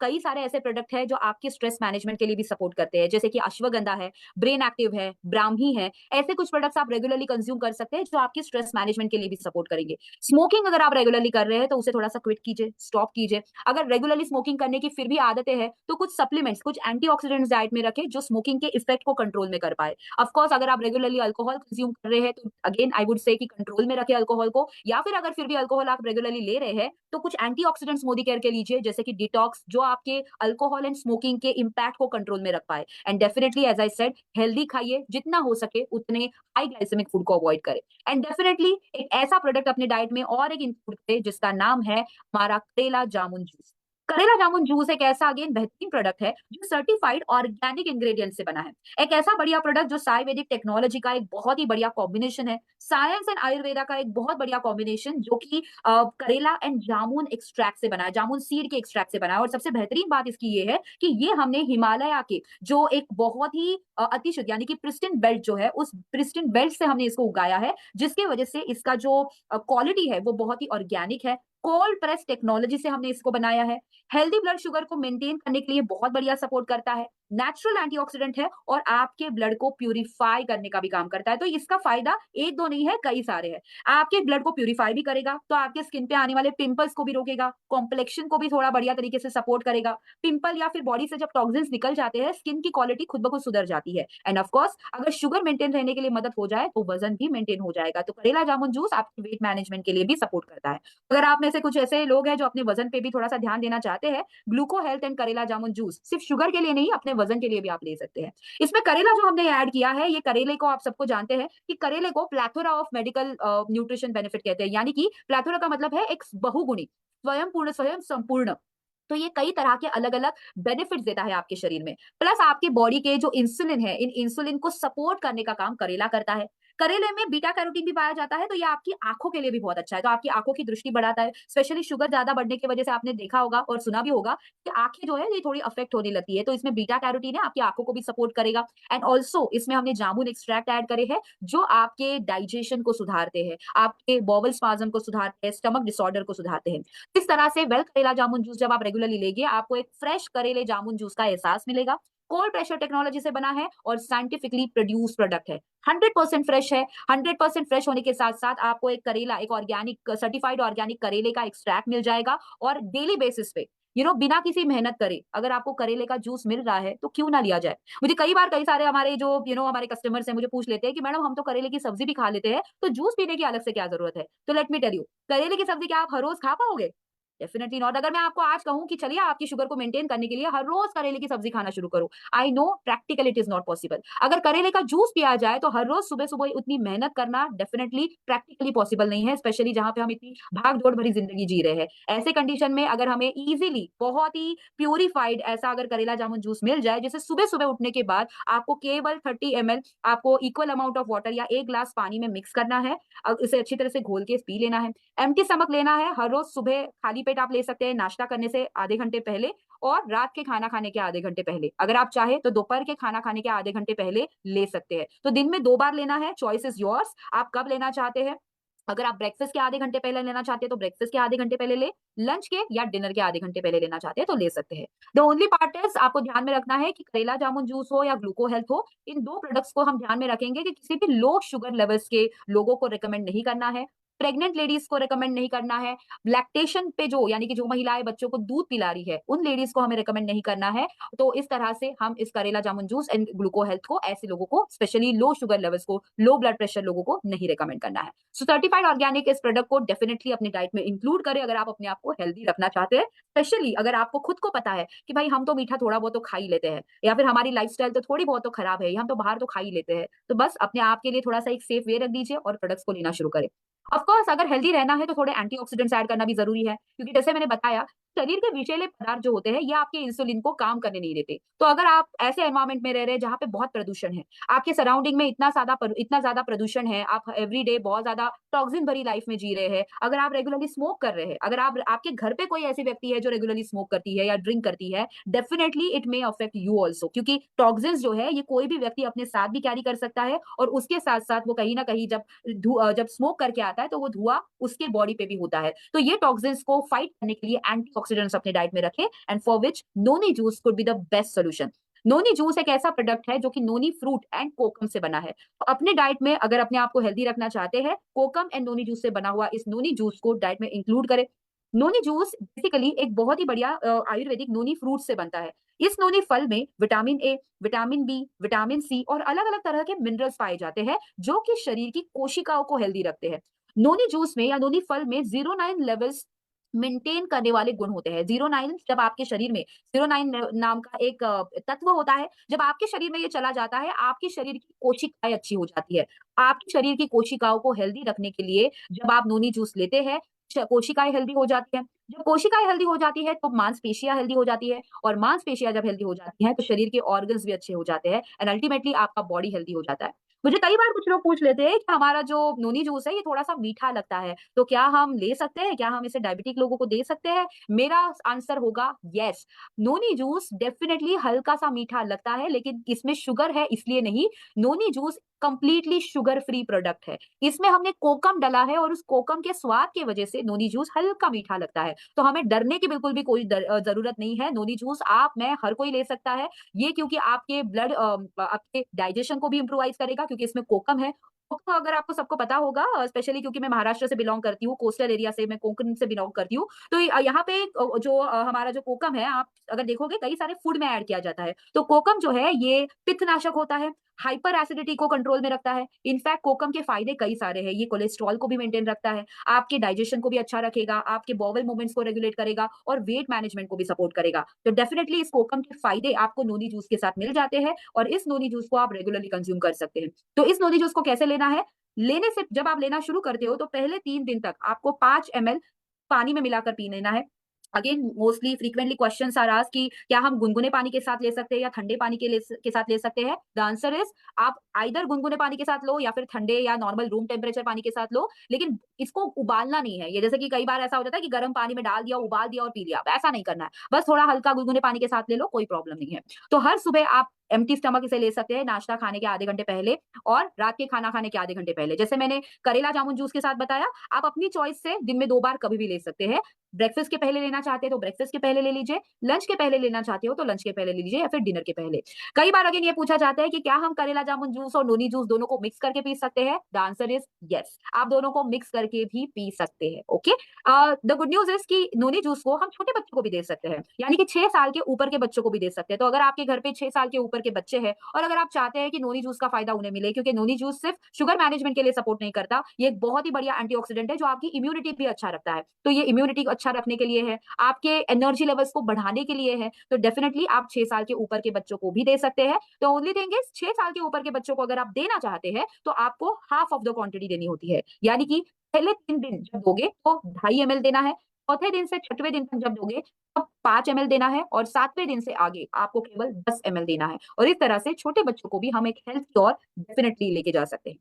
कई सारे ऐसे प्रोडक्ट है जो आपके स्ट्रेस मैनेजमेंट के लिए भी सपोर्ट करते हैं, जैसे कि अश्वगंधा है, ब्रेन एक्टिव है, ब्राह्मी है। ऐसे कुछ प्रोडक्ट्स आप रेगुलरली कंज्यूम कर सकते हैं जो आपके स्ट्रेस मैनेजमेंट के लिए भी सपोर्ट करेंगे। स्मोकिंग अगर आप रेगुलरली कर रहे हैं तो उसे थोड़ा सा क्विट कीजिए, स्टॉप कीजिए। अगर रेगुलरली स्मोकिंग करने की फिर भी आदतें हैं तो कुछ सप्लीमेंट्स, कुछ एंटीऑक्सीडेंट्स डाइट में रखें जो स्मोकिंग के इफेक्ट को कंट्रोल में कर पाए। ऑफ कोर्स, अगर आप रेगुलरली अल्कोहल कंज्यूम कर रहे हैं तो अगेन आई वुड से कि कंट्रोल में रखें अल्कोहल को, या फिर अगर फिर भी अल्कोहल आप रेगुलरली ले रहे हैं तो कुछ एंटीऑक्सीडेंट्स मोदी केयर के लीजिए, जैसे कि डिटॉक्स, जो आपके अल्कोहल एंड स्मोकिंग के इंपैक्ट को कंट्रोल में रख पाए। And definitely as I said, healthy खाइए, जितना हो सके उतने हाई ग्लाइसेमिक फूड को अवॉइड करें। एंड डेफिनेटली एक ऐसा प्रोडक्ट अपने डाइट में और एक इंक्लूड करें जिसका नाम है हमारा करेला जामुन जूस। करेला जामुन जूस एक ऐसा अगेन बेहतरीन प्रोडक्ट है जो सर्टिफाइड ऑर्गेनिक इंग्रेडिएंट से बना है। एक ऐसा बढ़िया प्रोडक्ट जो आयुर्वेदिक टेक्नोलॉजी का एक बहुत ही बढ़िया कॉम्बिनेशन है, साइंस एंड आयुर्वेदा का एक बहुत बढ़िया कॉम्बिनेशन, जो कि करेला एंड जामुन एक्सट्रैक्ट से बना है, जामुन सीड के एक्सट्रैक्ट से बना है। और सबसे बेहतरीन बात इसकी ये है कि ये हमने हिमालय के जो एक बहुत ही अतिशुद्ध यानी कि प्रिस्टिन बेल्ट जो है, उस प्रिस्टिन बेल्ट से हमने इसको उगाया है, जिसके वजह से इसका जो क्वालिटी है वो बहुत ही ऑर्गेनिक है। कोल्ड प्रेस टेक्नोलॉजी से हमने इसको बनाया है। हेल्दी ब्लड शुगर को मेंटेन करने के लिए बहुत बढ़िया सपोर्ट करता है, नेचुरल एंटीऑक्सीडेंट है और आपके ब्लड को प्यूरिफाई करने का भी काम करता है। तो इसका फायदा एक दो नहीं है, कई सारे हैं। आपके ब्लड को प्यूरिफाई भी करेगा तो आपके स्किन पे आने वाले पिंपल्स को भी रोकेगा, कॉम्प्लेक्शन को भी थोड़ा बढ़िया तरीके से सपोर्ट करेगा। पिंपल या फिर बॉडी से जब टॉक्सिन्स निकल जाते हैं, स्किन की क्वालिटी खुद ब खुद सुधर जाती है। एंड ऑफ कोर्स, अगर शुगर मेंटेन रहने के लिए मदद हो जाए तो वजन भी मेंटेन हो जाएगा। तो करेला जामुन जूस आपके वेट मैनेजमेंट के लिए भी सपोर्ट करता है। अगर आप में से कुछ ऐसे लोग हैं जो अपने वजन पे भी थोड़ा सा ध्यान देना चाहते हैं, ग्लूको हेल्थ एंड करेला जामुन जूस सिर्फ शुगर के लिए नहीं, अपने वजन के लिए भी आप ले सकते हैं। इसमें करेला जो हमने ऐड किया है, ये करेले को आप सबको जानते हैं कि करेले को plethora of medical nutrition benefit कहते हैं, यानी कि प्लेथोरा का मतलब है एक बहुगुणी, स्वयं पूर्ण, स्वयं संपूर्ण। तो ये कई तरह के अलग अलग बेनिफिट्स देता है आपके शरीर में। प्लस आपके बॉडी के जो इंसुलिन है, इन इंसुलिन को सपोर्ट करने का काम करेला करता है। करेले में बीटा कैरोटीन भी पाया जाता है, तो ये आपकी आंखों के लिए भी बहुत अच्छा है। तो आपकी आंखों की दृष्टि बढ़ाता है। स्पेशली शुगर ज्यादा बढ़ने की वजह से आपने देखा होगा और सुना भी होगा कि आंखें जो है ये थोड़ी अफेक्ट होने लगती है। तो इसमें बीटा कैरोटीन है, आपकी आंखों को भी सपोर्ट करेगा। एंड ऑल्सो इसमें हमने जामुन एक्सट्रैक्ट ऐड करे हैं जो आपके डाइजेशन को सुधारते हैं, आपके बॉवल स्पाज्म को सुधारते हैं, स्टमक डिसऑर्डर को सुधारते हैं। इस तरह से वेल करेला जामुन जूस जब आप रेगुलरली लेंगे, आपको एक फ्रेश करेले जामुन जूस का एहसास मिलेगा। कोल्ड प्रेशर टेक्नोलॉजी से बना है और साइंटिफिकली प्रोड्यूस प्रोडक्ट है। 100% फ्रेश है। 100% फ्रेश होने के साथ साथ आपको एक करेला, एक ऑर्गेनिक सर्टिफाइड ऑर्गेनिक करेले का एक्सट्रैक्ट मिल जाएगा। और डेली बेसिस पे बिना किसी मेहनत करे अगर आपको करेले का जूस मिल रहा है तो क्यों ना लिया जाए। मुझे कई बार कई सारे हमारे जो हमारे कस्टमर्स हैं मुझे पूछ लेते हैं कि मैडम, हम तो करेले की सब्जी भी खा लेते हैं, तो जूस पीने की अलग से क्या जरूरत है? तो लेट मी टेल यू, करेले की सब्जी क्या आप हर रोज खा पाओगे? Definitely not. अगर मैं आपको आज कहूं कि चलिए आपकी शुगर को मेंटेन करने के लिए हर रोज करेले की सब्जी खाना शुरू करो, I know practical it is not possible. अगर करेले का जूस पिया जाए तो हर रोज सुबह सुबह उतनी मेहनत करना डेफिनेटली प्रैक्टिकली पॉसिबल नहीं है, स्पेशली जहां पे हम इतनी भाग दौड़ भरी जिंदगी जी रहे हैं। ऐसे कंडीशन में अगर हमें इजीली बहुत ही प्यूरिफाइड ऐसा अगर करेला जामुन जूस मिल जाए, जिसे सुबह सुबह उठने के बाद आपको केवल 30 ml आपको इक्वल अमाउंट ऑफ वाटर या 1 ग्लास पानी में मिक्स करना है, इसे अच्छी तरह से घोल के पी लेना है। एम्प्टी स्टमक लेना है, हर रोज सुबह खाली पेट आप ले सकते हैं नाश्ता करने से आधे घंटे पहले, और रात के खाना खाने के आधे घंटे पहले। अगर आप चाहे तो दोपहर के खाना खाने के आधे घंटे पहले ले सकते हैं। तो दिन में 2 बार लेना है, चॉइस इज योर्स, आप कब लेना चाहते हैं। अगर आप ब्रेकफास्ट के आधे घंटे पहले लेना चाहते हैं तो ब्रेकफास्ट के आधे घंटे पहले ले, लंच के या डिनर के आधे घंटे पहले लेना चाहते हैं तो ले सकते हैं। द ओनली पार्ट इज आपको ध्यान में रखना है कि करेला जामुन जूस हो या ग्लूको हेल्थ हो, इन 2 प्रोडक्ट्स को हम ध्यान में रखेंगे कि किसी भी लो शुगर लेवल्स के लोगों को रिकमेंड नहीं करना है, प्रेग्नेंट लेडीज को रिकमेंड नहीं करना है, लैक्टेशन पे जो यानी कि जो महिलाएं बच्चों को दूध पिला रही है उन लेडीज को हमें रिकमेंड नहीं करना है। तो इस तरह से हम इस करेला जामुन जूस एंड ग्लूको हेल्थ को ऐसे लोगों को, स्पेशली लो शुगर लेवल्स को, लो ब्लड प्रेशर लोगों को नहीं रिकमेंड करना है। सो सर्टिफाइड ऑर्गेनिक इस प्रोडक्ट को डेफिनेटली अपनी डाइट में इंक्लूड करें अगर आप अपने आप को हेल्दी रखना चाहते हैं, स्पेशली अगर आपको खुद को पता है कि भाई हम तो मीठा थोड़ा बहुत तो खा ही लेते हैं, या फिर हमारी लाइफस्टाइल तो थोड़ी बहुत तो खराब है, हम तो बाहर तो खा ही लेते हैं। तो बस अपने आप के लिए थोड़ा सा एक सेफ वे रख दीजिए और प्रोडक्ट्स को लेना शुरू करें। ऑफ कोर्स अगर हेल्दी रहना है तो थोड़े एंटीऑक्सीडेंट्स ऐड करना भी जरूरी है, क्योंकि जैसे मैंने बताया शरीर के विषैले पदार्थ जो होते हैं ये आपके इंसुलिन को काम करने नहीं देते। तो अगर आप ऐसे एनवायरनमेंट में रह रहे हैं जहाँ पे बहुत प्रदूषण है, आपके सराउंडिंग में इतना ज्यादा प्रदूषण है, आप एवरीडे बहुत ज्यादा टॉक्सिन भरी लाइफ में जी रहे हैं, अगर आप रेगुलरली स्मोक कर रहे हैं, अगर आप आपके घर पे कोई ऐसी व्यक्ति है जो रेगुलरली स्मोक करती है या ड्रिंक करती है, definitely it may affect you also, क्योंकि टॉक्सिन्स जो है ये कोई भी व्यक्ति अपने साथ भी कैरी कर सकता है, और उसके साथ साथ वो कहीं ना कहीं जब स्मोक करके आता है तो वो धुआं उसके बॉडी पे भी होता है। तो ये टॉक्सिन्स को फाइट करने के लिए एंटीऑक्सीडेंट्स अपने डाइट में रखें, and for which noni juice could be the best solution. Noni juice एक ऐसा प्रोडक्ट है जो कि नोनी फ्रूट एंड कोकम से बना है। तो अपने डाइट में अगर अपने आप को हेल्दी रखना चाहते हैं, कोकम एंड नोनी जूस से बना हुआ इस नोनी जूस को डाइट में इंक्लूड करें। नोनी जूस बेसिकली एक बहुत ही बढ़िया आयुर्वेदिक नोनी फ्रूट से बनता है। इस नोनी फल में vitamin A, vitamin B, vitamin C और अलग अलग तरह के मिनरल्स पाए जाते हैं जो कि शरीर की कोशिकाओं को हेल्दी रखते हैं। नोनी जूस में या नोनी फल में 09 लेवल्स मेंटेन करने वाले गुण होते हैं। 09 जब आपके शरीर में 09 नाम का एक तत्व होता है, जब आपके शरीर में ये चला जाता है, आपके शरीर की कोशिकाएं अच्छी हो जाती है। आपके शरीर की कोशिकाओं को हेल्दी रखने के लिए जब आप नोनी जूस लेते हैं, कोशिकाएं हेल्दी हो जाती हैं। जब कोशिकाएं हेल्दी हो जाती है तो मांसपेशियां हेल्दी हो जाती है, और मांसपेशियां जब हेल्दी हो जाती हैं तो शरीर के ऑर्गन्स भी अच्छे हो जाते हैं, एंड अल्टीमेटली आपका बॉडी हेल्दी हो जाता है। मुझे कई बार कुछ लोग पूछ लेते हैं कि हमारा जो नोनी जूस है ये थोड़ा सा मीठा लगता है, तो क्या हम ले सकते हैं, क्या हम इसे डायबिटिक लोगों को दे सकते हैं। मेरा आंसर होगा यस। नोनी जूस डेफिनेटली हल्का सा मीठा लगता है, लेकिन इसमें शुगर है इसलिए नहीं। Noni juice completely sugar free product है। इसमें हमने कोकम डाला है, और उस कोकम के स्वाद की वजह से नोनी जूस हल्का मीठा लगता है। तो हमें डरने की बिल्कुल भी कोई जरूरत नहीं है। नोनी जूस आप, मैं, हर कोई ले सकता है। ये क्योंकि आपके आपके डाइजेशन को भी इम्प्रोवाइज करेगा, क्योंकि इसमें कोकम है। कोकम अगर आपको सबको पता होगा, स्पेशली क्योंकि मैं महाराष्ट्र से बिलोंग करती हूँ, कोस्टल एरिया से, मैं कोंकण से बिलोंग करती हूँ। तो यहाँ पे जो हमारा जो कोकम है, आप अगर देखोगे कई सारे फूड में ऐड किया जाता है। तो कोकम जो है ये पित्तनाशक होता है, हाइपर एसिडिटी को कंट्रोल में रखता है। इनफैक्ट कोकम के फायदे कई सारे हैं। ये कोलेस्ट्रॉल को भी मेंटेन रखता है, आपके डाइजेशन को भी अच्छा रखेगा, आपके बॉवल मूवमेंट्स को रेगुलेट करेगा, और वेट मैनेजमेंट को भी सपोर्ट करेगा। तो डेफिनेटली इस कोकम के फायदे आपको नोनी जूस के साथ मिल जाते हैं, और इस नोनी जूस को आप रेगुलरली कंज्यूम कर सकते हैं। तो इस नोनी जूस को कैसे लेना है। लेने से जब आप लेना शुरू करते हो तो पहले 3 दिन तक आपको 5 ml पानी में मिलाकर पी लेना है। Again mostly frequently questions are asked कि क्या हम गुनगुने पानी के साथ ले सकते हैं या ठंडे पानी के साथ ले सकते हैं। द आंसर इज आप आइदर गुनगुने पानी के साथ लो या फिर ठंडे या नॉर्मल रूम टेम्परेचर पानी के साथ लो, लेकिन इसको उबालना नहीं है। ये जैसे कि कई बार ऐसा हो जाता है कि गर्म पानी में डाल दिया, उबाल दिया और पी लिया, ऐसा नहीं करना है। बस थोड़ा हल्का गुनगुने पानी के साथ ले लो, कोई प्रॉब्लम नहीं है। तो हर सुबह आप एम्प्टी स्टमक इसे ले सकते हैं, नाश्ता खाने के आधे घंटे पहले और रात के खाना खाने के आधे घंटे पहले। जैसे मैंने करेला जामुन जूस के साथ बताया, आप अपनी चॉइस से दिन में 2 बार कभी भी ले सकते हैं। ब्रेकफास्ट के पहले लेना चाहते हैं तो ब्रेकफास्ट के पहले ले लीजिए, लंच के पहले लेना चाहते हो तो लंच के पहले ले लीजिए, या फिर डिनर के पहले। कई बार अगेन ये पूछा जाता है कि क्या हम करेला जामुन जूस और नोनी जूस दोनों को मिक्स करके पी सकते हैं। द आंसर इज यस, आप दोनों को मिक्स करके भी पी सकते हैं। Okay, the good news is कि नोनी जूस को हम छोटे बच्चों को भी दे सकते हैं, यानी कि 6 साल के ऊपर के बच्चों को भी दे सकते हैं। तो अगर आपके घर पे 6 साल के ऊपर के बच्चे हैं और अगर आप चाहते हैं कि नोनी जूस का फायदा उन्हें मिले, क्योंकि नोनी जूस सिर्फ शुगर मैनेजमेंट के लिए सपोर्ट नहीं करता, ये एक बहुत ही बढ़िया एंटीऑक्सीडेंट है जो आपकी इम्यूनिटी भी अच्छा रखता है। तो ये इम्यूनिटी को अच्छा रखने के लिए है, आपके एनर्जी लेवल्स को बढ़ाने के लिए है। तो डेफिनेटली आप 6 साल के ऊपर के बच्चों को भी दे सकते हैं। तो ओनली थिंग इज 6 साल के ऊपर के बच्चों को अगर आप देना चाहते हैं तो आपको हाफ ऑफ द क्वांटिटी देनी होती है, यानी कि पहले 3 दिन जब दोगे तो 2.5 ml देना है, चौथे दिन से छठवें दिन तक जब दोगे तब 5 ml देना है, और 7वें दिन से आगे आपको केवल 10 ml देना है। और इस तरह से छोटे बच्चों को भी हम एक हेल्थ की ओर डेफिनेटली लेके जा सकते हैं।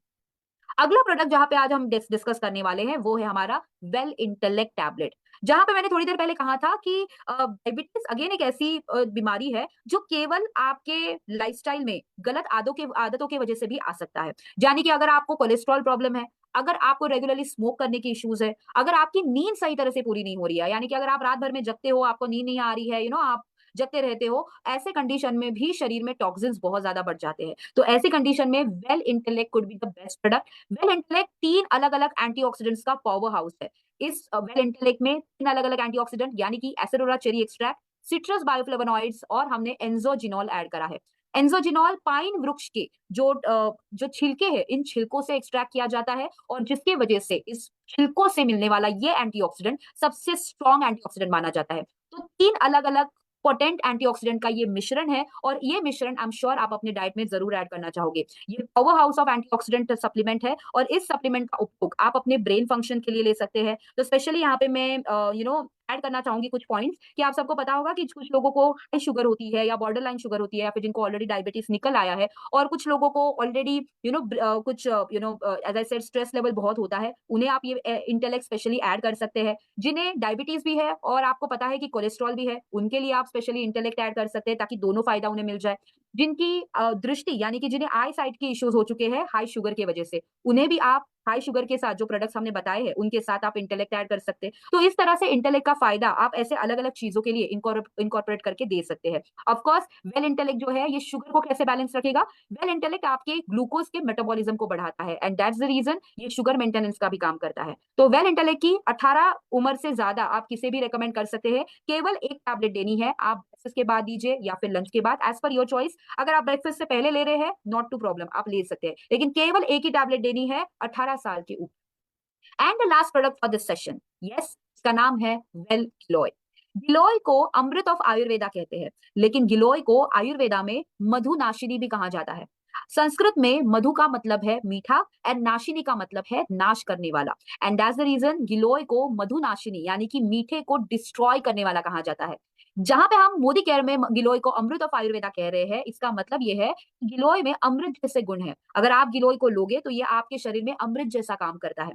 अगला प्रोडक्ट जहां पे आज हम डिस्कस करने वाले हैं वो है हमारा वेल इंटेलेक्ट टैबलेट। जहां पे मैंने थोड़ी देर पहले कहा था कि डायबिटीज अगेन एक ऐसी बीमारी है जो केवल आपके लाइफस्टाइल में गलत आदतों की वजह से भी आ सकता है। यानी कि अगर आपको कोलेस्ट्रॉल प्रॉब्लम है, अगर आपको रेगुलरली स्मोक करने की इश्यूज है, अगर आपकी नींद सही तरह से पूरी नहीं हो रही है, यानी कि अगर आप रात भर में जगते हो, आपको नींद नहीं आ रही है, आप जगते रहते हो, ऐसे कंडीशन में भी शरीर में टॉक्सिन्स बहुत ज्यादा बढ़ जाते हैं। तो ऐसी कंडीशन में well intellect could be the best product. Well intellect 3 अलग-अलग एंटीऑक्सीडेंट्स का पावर हाउस है। इस वेल इंटेलेक्ट में 3 अलग-अलग एंटीऑक्सीडेंट यानी कि एसिडोरा चेरी एक्सट्रैक्ट, सिट्रस बायोफ्लेवोनॉइड्स और हमने एंजोजिनॉल ऐड करा है। एंजोजिनॉल पाइन वृक्ष के जो छिलके हैं, इन छिलकों से एक्सट्रैक्ट किया जाता है और जिसके वजह से इस छिलकों से मिलने वाला ये एंटीऑक्सीडेंट सबसे स्ट्रॉन्ग एंटीऑक्सीडेंट माना जाता है। तो 3 अलग-अलग पोटेंट एंटीऑक्सीडेंट का ये मिश्रण है और ये मिश्रण आई एम श्योर आप अपने डाइट में जरूर ऐड करना चाहोगे। ये power house of antioxidant supplement है और इस सप्लीमेंट का उपयोग आप अपने ब्रेन फंक्शन के लिए ले सकते हैं। तो स्पेशली यहाँ पे मैं ऐड करना चाहूंगी कुछ पॉइंट्स कि आप सबको पता होगा कि कुछ लोगों को हाई शुगर होती है या बॉर्डर लाइन शुगर होती है या फिर जिनको ऑलरेडी डायबिटीज निकल आया है, और कुछ लोगों को ऑलरेडी कुछ as I said stress level बहुत होता है, उन्हें आप ये इंटेलेक्ट स्पेशली ऐड कर सकते हैं। जिन्हें डायबिटीज भी है और आपको पता है कि कोलेस्ट्रॉल भी है, उनके लिए आप स्पेशली इंटेलेक्ट ऐड कर सकते हैं ताकि दोनों फायदा उन्हें मिल जाए। जिनकी दृष्टि यानी कि जिन्हें आई साइट की इश्यूज हो चुके हैं हाई शुगर की वजह से, उन्हें भी आप हाई शुगर के साथ जो प्रोडक्ट्स हमने बताए हैं उनके साथ आप इंटेलेक्ट ऐड कर सकते हैं। तो इस तरह से इंटेलेक्ट का फायदा आप ऐसे अलग अलग चीजों के लिए इनकॉर्पोरेट करके दे सकते हैं। ऑफकोर्स वेल इंटेलेक्ट जो है ये शुगर को कैसे बैलेंस रखेगा, वेल इंटेलेक्ट आपके ग्लूकोज के मेटाबॉलिज्म को बढ़ाता है एंड दैट्स द रीजन ये शुगर मेंटेनेंस का भी काम करता है। तो वेल इंटेलेक्ट की 18 उम्र से ज्यादा आप किसे भी रेकमेंड कर सकते हैं। केवल एक टैबलेट देनी है, आप ब्रेकफास्ट के बाद दीजिए या फिर लंच के बाद, एज पर योर चॉइस। अगर आप ब्रेकफास्ट से पहले ले रहे हैं नॉट टू प्रॉब्लम, आप ले सकते हैं, लेकिन केवल एक ही टैबलेट देनी है 18 साल के ऊपर। And the last product for this session, yes, इसका नाम है वेल गिलोय। गिलोय को अमृत ऑफ आयुर्वेदा कहते हैं, लेकिन गिलोय को आयुर्वेदा में मधुनाशिनी भी कहा जाता है। संस्कृत में मधु का मतलब है मीठा एंड नाशिनी का मतलब है नाश करने वाला, एंड दैट्स द रीजन गिलोय को मधुनाशिनी यानी कि मीठे को डिस्ट्रॉय करने वाला कहा जाता है। जहां पे हम मोदी केयर में गिलोय को अमृत ऑफ आयुर्वेदा कह रहे हैं, इसका मतलब ये है कि गिलोय में अमृत जैसे गुण है। अगर आप गिलोय को लोगे तो ये आपके शरीर में अमृत जैसा काम करता है।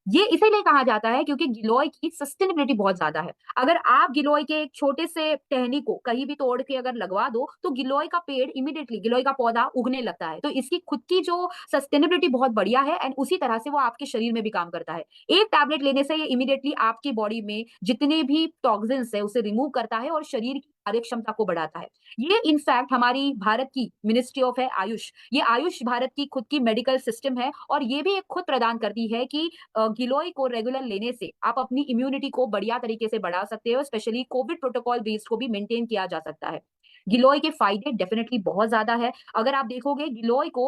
ये इसीलिए कहा जाता है क्योंकि गिलोय की सस्टेनेबिलिटी बहुत ज्यादा है। अगर आप गिलोय के एक छोटे से टहनी को कहीं भी तोड़ के अगर लगवा दो तो गिलोय का पेड़ इमीडिएटली, गिलोय का पौधा उगने लगता है। तो इसकी खुद की जो सस्टेनेबिलिटी बहुत बढ़िया है एंड उसी तरह से वो आपके शरीर में भी काम करता है। एक टैबलेट लेने से ये इमीडिएटली आपकी बॉडी में जितने भी टॉक्सिन्स है उसे रिमूव करता है और शरीर की कार्य क्षमता को बढ़ाता है। ये इनफैक्ट हमारी भारत की मिनिस्ट्री ऑफ है आयुष, ये आयुष भारत की खुद की मेडिकल सिस्टम है और ये भी एक खुद प्रदान करती है कि गिलोय को रेगुलर लेने से आप अपनी इम्यूनिटी को बढ़िया तरीके से बढ़ा सकते हो, स्पेशली कोविड प्रोटोकॉल बेस्ड को भी मेंटेन किया जा सकता है। गिलोय के फायदे डेफिनेटली बहुत ज्यादा है। अगर आप देखोगे गिलोय को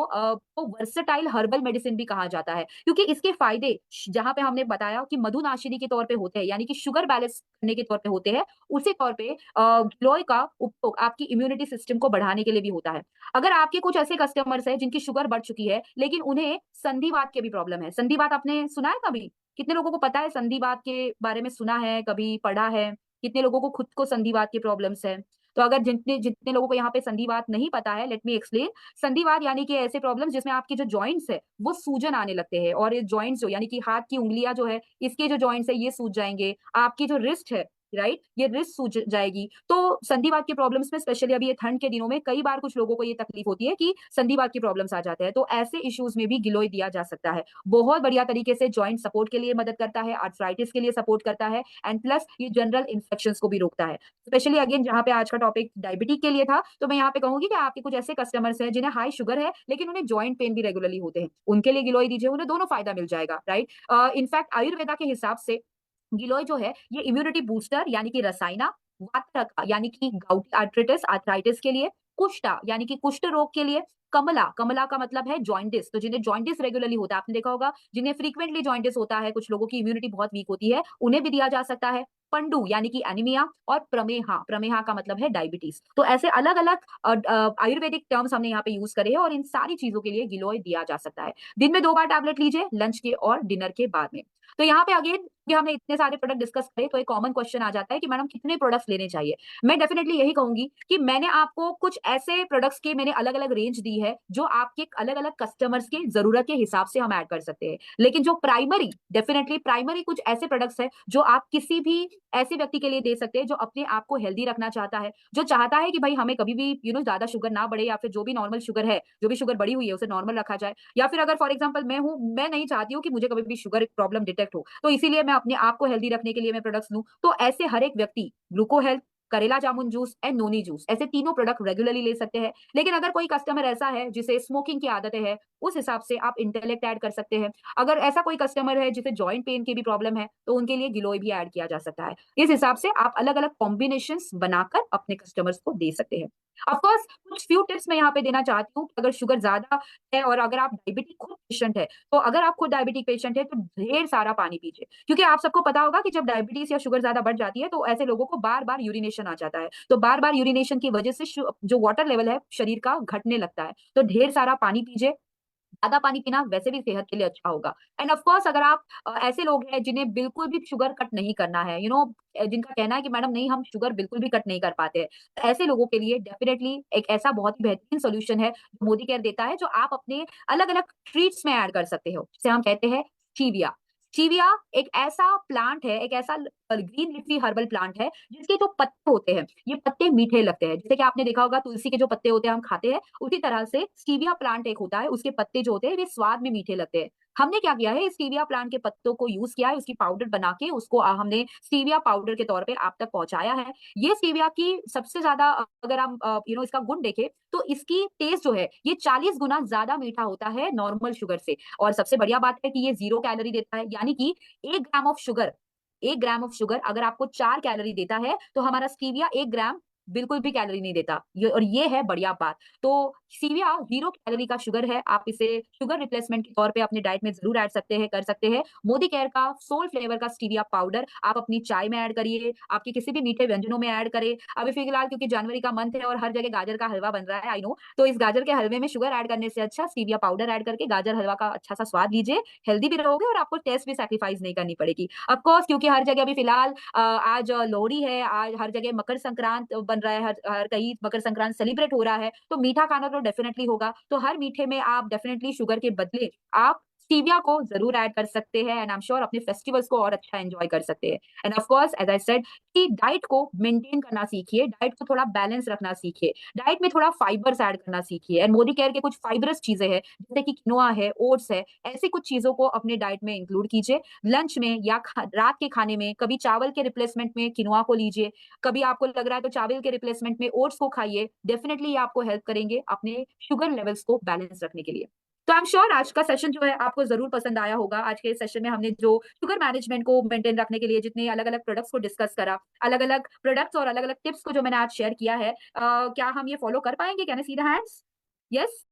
वर्सेटाइल हर्बल मेडिसिन भी कहा जाता है क्योंकि इसके फायदे जहां पे हमने बताया कि मधुनाशिनी के तौर पे होते हैं यानी कि शुगर बैलेंस करने के तौर पे होते हैं, उसी तौर पे गिलोय का उपयोग आपकी इम्यूनिटी सिस्टम को बढ़ाने के लिए भी होता है। अगर आपके कुछ ऐसे कस्टमर्स हैं जिनकी शुगर बढ़ चुकी है लेकिन उन्हें संधिवात की भी प्रॉब्लम है, संधिवात आपने सुना है कभी? कितने लोगों को पता है संधिवात के बारे में, सुना है, कभी पढ़ा है? कितने लोगों को खुद को संधिवात की प्रॉब्लम्स है? तो अगर जितने जितने लोगों को यहाँ पे संधिवात नहीं पता है, लेट मी एक्सप्लेन। संधिवात यानी कि ऐसे प्रॉब्लम्स जिसमें आपके जो जॉइंट्स है वो सूजन आने लगते हैं और ये जॉइंट्स जो यानी कि हाथ की उंगलियां जो है इसके जो जॉइंट्स है ये सूज जाएंगे, आपकी जो रिस्ट है, राइट, ये रिस्ट सूज जाएगी। तो संधिवात के प्रॉब्लम्स में स्पेशली अभी ये ठंड के दिनों में कई बार कुछ लोगों को ये तकलीफ होती है कि संधिवात के प्रॉब्लम्स आ जाते हैं, तो ऐसे इश्यूज में भी गिलोय दिया जा सकता है। बहुत बढ़िया तरीके से जॉइंट सपोर्ट के लिए मदद करता है, आर्थराइटिस के लिए सपोर्ट करता है एंड प्लस ये जनरल इन्फेक्शंस को भी रोकता है। स्पेशली अगेन जहां पे आज का टॉपिक डायबिटीज के लिए था, तो मैं यहाँ पे कहूंगी कि आपके कुछ ऐसे कस्टमर्स हैं जिन्हें हाई शुगर है लेकिन उन्हें जॉइंट पेन भी रेगुलरली होते हैं, उनके लिए गिलोय दीजिए, उन्हें दोनों फायदा मिल जाएगा, राइट। इनफैक्ट आयुर्वेदा के हिसाब से गिलोय जो है ये इम्यूनिटी बूस्टर यानी कि रसायना, वातरका यानी कि गाउटी आर्थराइटिस आर्थराइटिस के लिए, कुष्ठा यानी कि कुष्ठ रोग के लिए, कमला, कमला का मतलब है जॉइंटिस, तो जिन्हें जॉइंटिस रेगुलरली होता है, आपने देखा होगा जिन्हें फ्रीक्वेंटली जॉइंटिस होता है, कुछ लोगों की इम्यूनिटी बहुत वीक होती है, उन्हें भी दिया जा सकता है। पंडु यानी कि एनीमिया, और प्रमेहा, प्रमेहा का मतलब है डायबिटीज। तो ऐसे अलग अलग आयुर्वेदिक टर्म्स हमने यहाँ पे यूज करे हैं और इन सारी चीजों के लिए गिलोय दिया जा सकता है। दिन में 2 बार टैबलेट लीजिए, लंच के और डिनर के बाद में। तो यहाँ पे अगेन कि हमने इतने सारे प्रोडक्ट डिस्कस करे तो एक कॉमन क्वेश्चन आ जाता है कि मैडम कितने प्रोडक्ट्स लेने चाहिए। मैं डेफिनेटली यही कहूंगी कि मैंने आपको कुछ ऐसे प्रोडक्ट्स की मैंने अलग अलग रेंज दी है जो आपके अलग अलग कस्टमर्स के जरूरत के हिसाब से हम ऐड कर सकते हैं। लेकिन जो प्राइमरी, डेफिनेटली प्राइमरी कुछ ऐसे प्रोडक्ट्स है जो आप किसी भी ऐसे व्यक्ति के लिए दे सकते हैं जो अपने आप को हेल्दी रखना चाहता है, जो चाहता है कि भाई हमें कभी भी ज्यादा शुगर ना बढ़े, या फिर जो भी नॉर्मल शुगर है, जो भी शुगर बढ़ी हुई है उसे नॉर्मल रखा जाए। या फिर अगर फॉर एग्जांपल मैं हूं, मैं नहीं चाहती हूँ कि मुझे कभी भी शुगर प्रॉब्लम डिटेक्ट हो, तो इसीलिए मैं अपने आप को हेल्दी रखने के लिए मैं प्रोडक्ट्स लूं। तो ऐसे हर एक व्यक्ति ग्लूको हेल्थ, करेला जामुन जूस एंड नोनी जूस, ऐसे तीनों प्रोडक्ट रेगुलरली ले सकते हैं। लेकिन अगर कोई कस्टमर ऐसा है जिसे स्मोकिंग की आदतें है, उस हिसाब से आप इंटेलेक्ट ऐड कर सकते हैं। अगर ऐसा कोई कस्टमर है जिसे जॉइंट पेन की भी प्रॉब्लम है, तो उनके लिए गिलोय भी ऐड किया जा सकता है। इस हिसाब से आप अलग अलग कॉम्बिनेशंस बनाकर अपने कस्टमर्स को दे सकते हैं। ऑफ कोर्स कुछ फ्यू टिप्स मैं यहाँ पे देना चाहती हूँ कि अगर शुगर ज्यादा है और अगर आप डायबिटिक खुद पेशेंट है, तो अगर आप खुद डायबिटिक पेशेंट है तो ढेर सारा पानी पीजिए। क्योंकि आप सबको पता होगा कि जब डायबिटीज या शुगर ज्यादा बढ़ जाती है तो ऐसे लोगों को बार बार यूरिनेशन आ जाता है। तो बार बार यूरिनेशन की वजह से जो वाटर लेवल है शरीर का घटने लगता है। तो ढेर सारा पानी पीजिए। ज्यादा पानी पीना वैसे भी सेहत के लिए अच्छा होगा। एंड ऑफ कोर्स अगर आप ऐसे लोग हैं जिन्हें बिल्कुल भी शुगर कट नहीं करना है, जिनका कहना है कि मैडम नहीं हम शुगर बिल्कुल भी कट नहीं कर पाते हैं, तो ऐसे लोगों के लिए डेफिनेटली एक ऐसा बहुत ही बेहतरीन सोल्यूशन है जो मोदी केयर देता है, जो आप अपने अलग अलग ट्रीट्स में ऐड कर सकते हो, जिसे हम कहते हैं स्टीविया। स्टीविया एक ऐसा प्लांट है, एक ऐसा ग्रीन लिफी हर्बल प्लांट है जिसके जो पत्ते होते हैं, ये पत्ते मीठे लगते हैं। जैसे कि आपने देखा होगा तुलसी के जो पत्ते होते हैं हम खाते हैं, उसी तरह से स्टीविया प्लांट एक होता है, उसके पत्ते जो होते हैं वे स्वाद में मीठे लगते हैं। हमने क्या किया है, स्टीविया प्लांट के पत्तों को यूज किया है, उसकी पाउडर बना के उसको हमने स्टीविया पाउडर के तौर पे आप तक पहुंचाया है। ये स्टीविया की सबसे ज्यादा अगर हम इसका गुण देखें तो इसकी टेस्ट जो है ये 40 गुना ज्यादा मीठा होता है नॉर्मल शुगर से। और सबसे बढ़िया बात है कि ये 0 कैलोरी देता है, यानी कि 1 gram of sugar, 1 gram of sugar अगर आपको 4 कैलोरी देता है, तो हमारा स्टीविया 1 ग्राम बिल्कुल भी कैलोरी नहीं देता। और ये है बढ़िया बात। तो स्टीविया 0 कैलोरी का शुगर है, आप इसे शुगर रिप्लेसमेंट के तौर पे अपने डाइट में जरूर ऐड सकते हैं, कर सकते हैं। मोदी केयर का सोल फ्लेवर का स्टीविया पाउडर आप अपनी चाय में ऐड करिए, आपके किसी भी मीठे व्यंजनों में ऐड करें। अभी फिलहाल क्योंकि जनवरी का मंथ है और हर जगह गाजर का हलवा बन रहा है, आई नो, तो इस गाजर के हलवे में शुगर ऐड करने से अच्छा स्टीविया पाउडर ऐड करके गाजर हलवा का अच्छा सा स्वाद लीजिए। हेल्दी भी रहोगे और आपको टेस्ट भी सैक्रिफाइस नहीं करनी पड़ेगी। ऑफ कोर्स क्योंकि हर जगह अभी फिलहाल आज लोहड़ी है, आज हर जगह मकर संक्रांत बन रहा है, हर हर कहीं मकर संक्रांत सेलिब्रेट हो रहा है, तो मीठा खाना तो डेफिनेटली होगा। तो हर मीठे में आप डेफिनेटली शुगर के बदले आप स्टीविया को जरूर ऐड कर सकते हैं, एंड आई एम श्योर अपने फेस्टिवल्स को और अच्छा एंजॉय कर सकते हैं। And of course as I said कि डाइट को मेंटेन करना सीखिए, डाइट को थोड़ा बैलेंस रखना सीखिए, डाइट में थोड़ा फाइबर्स ऐड करना सीखिए। एंड मोदी केयर के कुछ फाइबरस चीजें हैं जैसे कि किनोआ है, ओट्स है, ऐसी कुछ चीजों को अपने डाइट में इंक्लूड कीजिए। लंच में या रात के खाने में कभी चावल के रिप्लेसमेंट में किनोआ को लीजिए, कभी आपको लग रहा है तो चावल के रिप्लेसमेंट में ओट्स को खाइए। डेफिनेटली ये आपको हेल्प करेंगे अपने शुगर लेवल्स को बैलेंस रखने के लिए। तो आई एम श्योर आज का सेशन जो है आपको जरूर पसंद आया होगा। आज के सेशन में हमने जो शुगर मैनेजमेंट को मेंटेन रखने के लिए जितने अलग अलग प्रोडक्ट्स को डिस्कस करा, अलग अलग प्रोडक्ट्स और अलग अलग टिप्स को जो मैंने आज शेयर किया है, क्या हम ये फॉलो कर पाएंगे? Can I see the hands? Yes.